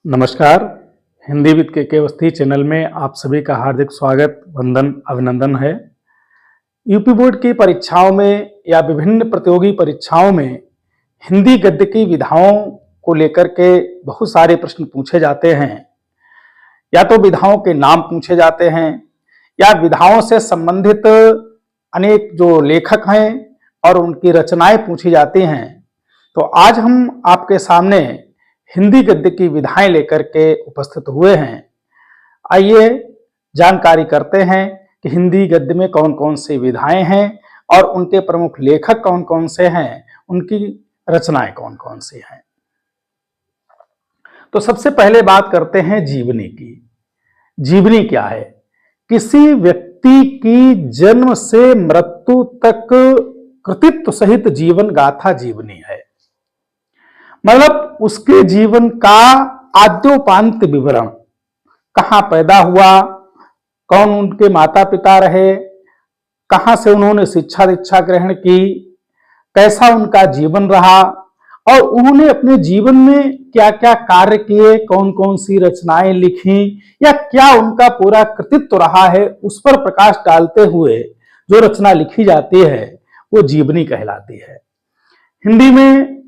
नमस्कार। हिंदी विद के अवस्थी चैनल में आप सभी का हार्दिक स्वागत, वंदन, अभिनंदन है। यूपी बोर्ड की परीक्षाओं में या विभिन्न प्रतियोगी परीक्षाओं में हिंदी गद्य की विधाओं को लेकर के बहुत सारे प्रश्न पूछे जाते हैं। या तो विधाओं के नाम पूछे जाते हैं या विधाओं से संबंधित अनेक जो लेखक हैं और उनकी रचनाएं पूछी जाती हैं। तो आज हम आपके सामने हिंदी गद्य की विधाएं लेकर के उपस्थित हुए हैं। आइए जानकारी करते हैं कि हिंदी गद्य में कौन कौन सी विधाएं हैं और उनके प्रमुख लेखक कौन कौन से हैं, उनकी रचनाएं कौन कौन सी हैं। तो सबसे पहले बात करते हैं जीवनी की। जीवनी क्या है? किसी व्यक्ति की जन्म से मृत्यु तक कृतित्व सहित जीवन गाथा जीवनी है। मतलब उसके जीवन का आद्योपांत विवरण, कहां पैदा हुआ, कौन उनके माता पिता रहे, कहां से उन्होंने शिक्षा दीक्षा ग्रहण की, कैसा उनका जीवन रहा और उन्होंने अपने जीवन में क्या क्या कार्य किए, कौन कौन सी रचनाएं लिखी या क्या उनका पूरा कृतित्व रहा है, उस पर प्रकाश डालते हुए जो रचना लिखी जाती है वो जीवनी कहलाती है। हिंदी में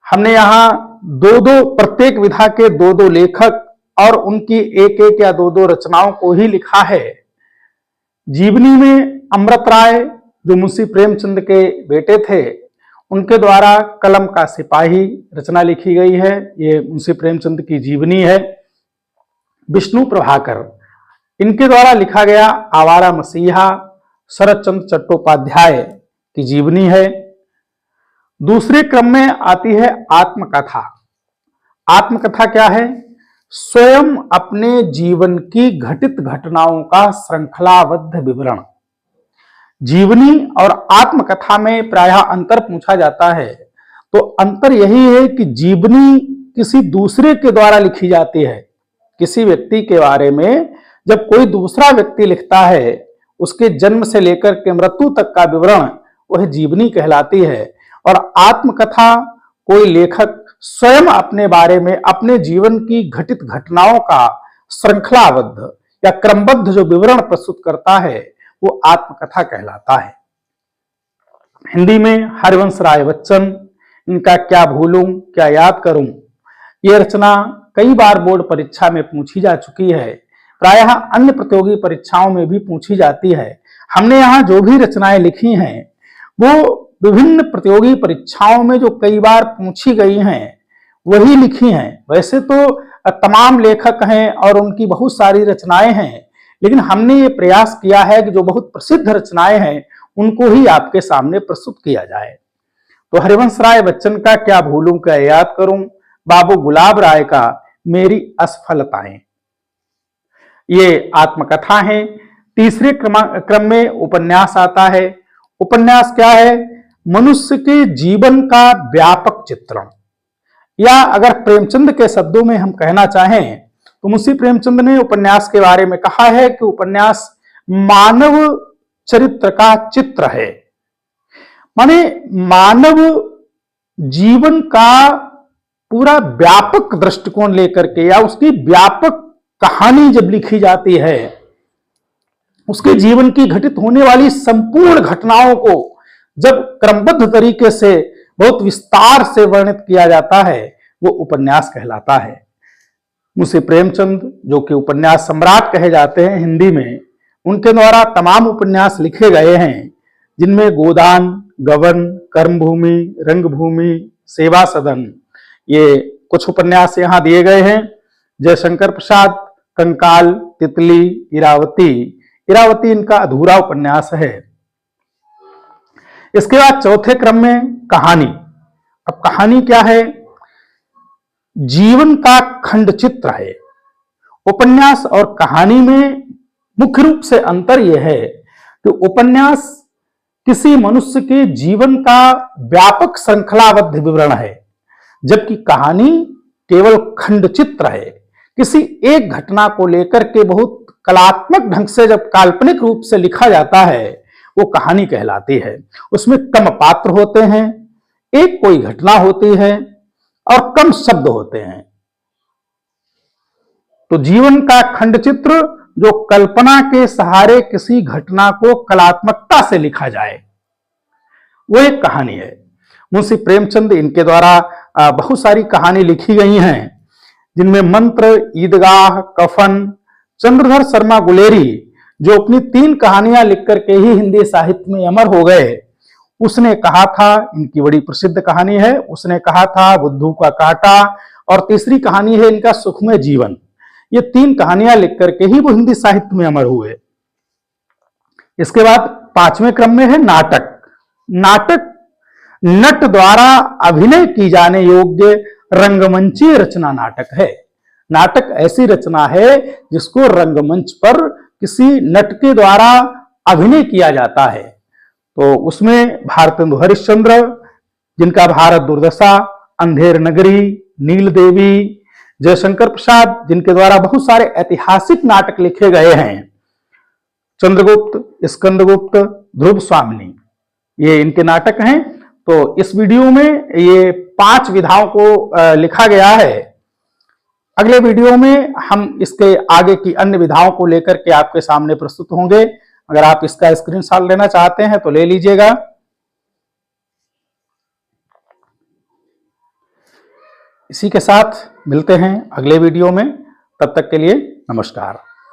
हमने यहाँ प्रत्येक विधा के दो लेखक और उनकी एक एक या दो रचनाओं को ही लिखा है। जीवनी में अमृत राय जो मुंशी प्रेमचंद के बेटे थे, उनके द्वारा कलम का सिपाही रचना लिखी गई है। ये मुंशी प्रेमचंद की जीवनी है। विष्णु प्रभाकर, इनके द्वारा लिखा गया आवारा मसीहा शरद चंद्र चट्टोपाध्याय की जीवनी है। दूसरे क्रम में आती है आत्मकथा। आत्मकथा क्या है? स्वयं अपने जीवन की घटित घटनाओं का श्रृंखलाबद्ध विवरण। जीवनी और आत्मकथा में प्रायः अंतर पूछा जाता है। तो अंतर यही है कि जीवनी किसी दूसरे के द्वारा लिखी जाती है। किसी व्यक्ति के बारे में जब कोई दूसरा व्यक्ति लिखता है, उसके जन्म से लेकर के मृत्यु तक का विवरण, वह जीवनी कहलाती है। और आत्मकथा कोई लेखक स्वयं अपने बारे में अपने जीवन की घटित घटनाओं का श्रृंखलाबद्ध या क्रमबद्ध जो विवरण प्रस्तुत करता है वो आत्मकथा कहलाता है। हिंदी में हरिवंश राय बच्चन, इनका क्या भूलूं क्या याद करूं, ये रचना कई बार बोर्ड परीक्षा में पूछी जा चुकी है। प्रायः अन्य प्रतियोगी परीक्षाओं में भी पूछी जाती है। हमने यहाँ जो भी रचनाएं लिखी हैं वो विभिन्न प्रतियोगी परीक्षाओं में जो कई बार पूछी गई हैं वही लिखी हैं। वैसे तो तमाम लेखक हैं और उनकी बहुत सारी रचनाएं हैं, लेकिन हमने ये प्रयास किया है कि जो बहुत प्रसिद्ध रचनाएं हैं उनको ही आपके सामने प्रस्तुत किया जाए। तो हरिवंश राय बच्चन का क्या भूलूं क्या याद करूं, बाबू गुलाब राय का मेरी असफलताएं, ये आत्मकथा है। तीसरे क्रम में उपन्यास आता है। उपन्यास क्या है? मनुष्य के जीवन का व्यापक चित्रण, या अगर प्रेमचंद के शब्दों में हम कहना चाहें तो मुंशी प्रेमचंद ने उपन्यास के बारे में कहा है कि उपन्यास मानव चरित्र का चित्र है। माने मानव जीवन का पूरा व्यापक दृष्टिकोण लेकर के या उसकी व्यापक कहानी जब लिखी जाती है, उसके जीवन की घटित होने वाली संपूर्ण घटनाओं को जब क्रमबद्ध तरीके से बहुत विस्तार से वर्णित किया जाता है वो उपन्यास कहलाता है। मुंशी प्रेमचंद जो कि उपन्यास सम्राट कहे जाते हैं हिंदी में, उनके द्वारा तमाम उपन्यास लिखे गए हैं, जिनमें गोदान, गबन, कर्मभूमि, रंगभूमि, सेवा सदन, ये कुछ उपन्यास यहाँ दिए गए हैं। जयशंकर प्रसाद, कंकाल, तितली, इरावती। इरावती इनका अधूरा उपन्यास है। इसके बाद चौथे क्रम में कहानी। अब कहानी क्या है? जीवन का खंड चित्र है। उपन्यास और कहानी में मुख्य रूप से अंतर यह है कि उपन्यास किसी मनुष्य के जीवन का व्यापक श्रृंखलाबद्ध विवरण है, जबकि कहानी केवल खंड चित्र है। किसी एक घटना को लेकर के बहुत कलात्मक ढंग से जब काल्पनिक रूप से लिखा जाता है वो कहानी कहलाती है। उसमें कम पात्र होते हैं, एक कोई घटना होती है और कम शब्द होते हैं। तो जीवन का खंड चित्र जो कल्पना के सहारे किसी घटना को कलात्मकता से लिखा जाए, वो एक कहानी है। मुंशी प्रेमचंद, इनके द्वारा बहुत सारी कहानी लिखी गई हैं, जिनमें मंत्र, ईदगाह, कफन, चंद्रधर शर्मा गुलेरी जो अपनी 3 कहानियां लिख करके ही हिंदी साहित्य में अमर हो गए, उसने कहा था, इनकी बड़ी प्रसिद्ध कहानी है, उसने कहा था बुद्धू का कांटा, और तीसरी कहानी है इनका सुखमय जीवन। ये 3 कहानियां लिख करके ही वो हिंदी साहित्य में अमर हुए। इसके बाद 5वें क्रम में है नाटक। नाटक नट द्वारा अभिनय की जाने योग्य रंगमंचीय रचना नाटक है। नाटक ऐसी रचना है जिसको रंगमंच पर किसी नट के द्वारा अभिनय किया जाता है। तो उसमें भारतेंदु हरिश्चंद्र, जिनका भारत दुर्दशा, अंधेर नगरी, नील देवी, जयशंकर प्रसाद, जिनके द्वारा बहुत सारे ऐतिहासिक नाटक लिखे गए हैं, चंद्रगुप्त, स्कंदगुप्त, ध्रुव स्वामिनी, ये इनके नाटक हैं। तो इस वीडियो में ये 5 विधाओं को लिखा गया है। अगले वीडियो में हम इसके आगे की अन्य विधाओं को लेकर के आपके सामने प्रस्तुत होंगे। अगर आप इसका स्क्रीनशॉट लेना चाहते हैं तो ले लीजिएगा। इसी के साथ मिलते हैं अगले वीडियो में। तब तक के लिए नमस्कार।